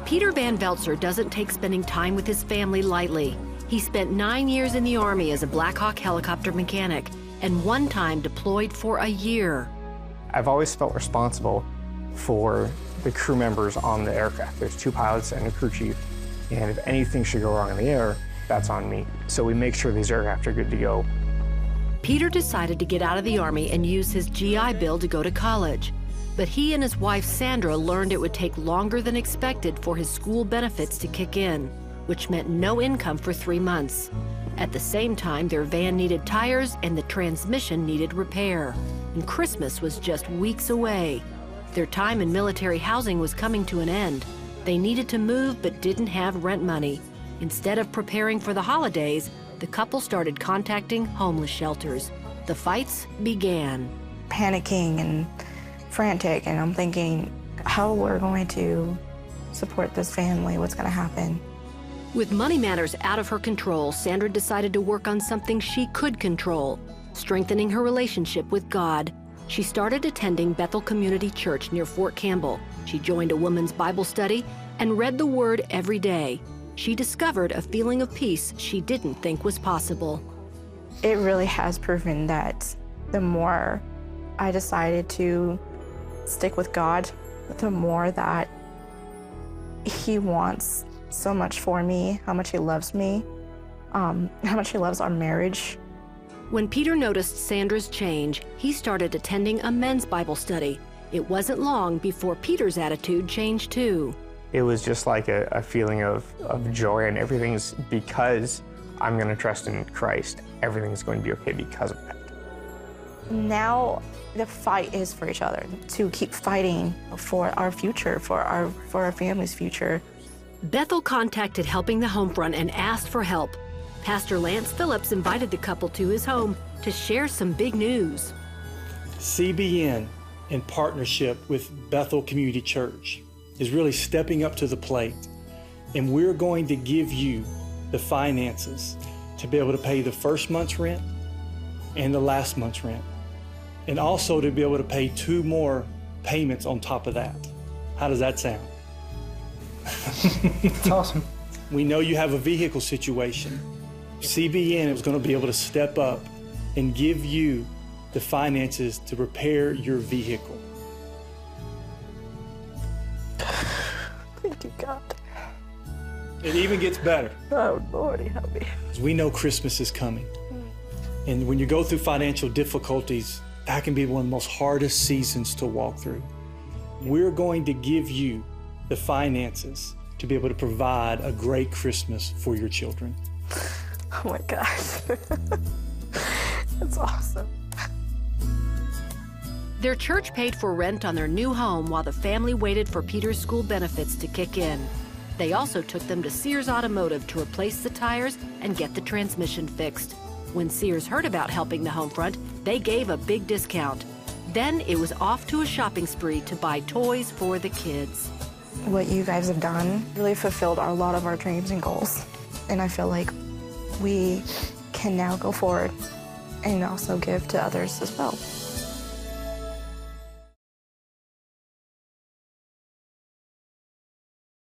Peter Van Veltzer doesn't take spending time with his family lightly. He spent 9 years in the Army as a Black Hawk helicopter mechanic and one time deployed for a year. I've always felt responsible for the crew members on the aircraft. There's 2 pilots and a crew chief, and if anything should go wrong in the air, that's on me. So we make sure these aircraft are good to go. Peter decided to get out of the Army and use his GI Bill to go to college. But he and his wife, Sandra, learned it would take longer than expected for his school benefits to kick in, which meant no income for 3 months. At the same time, their van needed tires and the transmission needed repair. And Christmas was just weeks away. Their time in military housing was coming to an end. They needed to move but didn't have rent money. Instead of preparing for the holidays, the couple started contacting homeless shelters. The fights began. Panicking and frantic, and I'm thinking, how we're going to support this family, what's going to happen. With money matters out of her control, Sandra decided to work on something she could control, strengthening her relationship with God. She started attending Bethel Community Church near Fort Campbell. She joined a women's Bible study and read the Word every day. She discovered a feeling of peace she didn't think was possible. It really has proven that the more I decided to stick with God, the more that He wants so much for me, how much He loves me, how much He loves our marriage. When Peter noticed Sandra's change, he started attending a men's Bible study. It wasn't long before Peter's attitude changed too. It was just like a feeling of joy, and everything's because I'm going to trust in Christ. Everything's going to be okay because of that. Now the fight is for each other, to keep fighting for our future, for our family's future. Bethel contacted Helping the Homefront and asked for help. Pastor Lance Phillips invited the couple to his home to share some big news. CBN, in partnership with Bethel Community Church, is really stepping up to the plate, and we're going to give you the finances to be able to pay the first month's rent and the last month's rent, and also to be able to pay 2 more payments on top of that. How does that sound? It's awesome. We know you have a vehicle situation. CBN is going to be able to step up and give you the finances to repair your vehicle. Thank you, God. It even gets better. Oh, Lordy, help me. We know Christmas is coming. And when you go through financial difficulties, that can be one of the most hardest seasons to walk through. We're going to give you the finances to be able to provide a great Christmas for your children. Oh my gosh. That's awesome. Their church paid for rent on their new home while the family waited for Peter's school benefits to kick in. They also took them to Sears Automotive to replace the tires and get the transmission fixed. When Sears heard about Helping the Homefront, they gave a big discount. Then it was off to a shopping spree to buy toys for the kids. What you guys have done really fulfilled a lot of our dreams and goals. And I feel like we can now go forward and also give to others as well.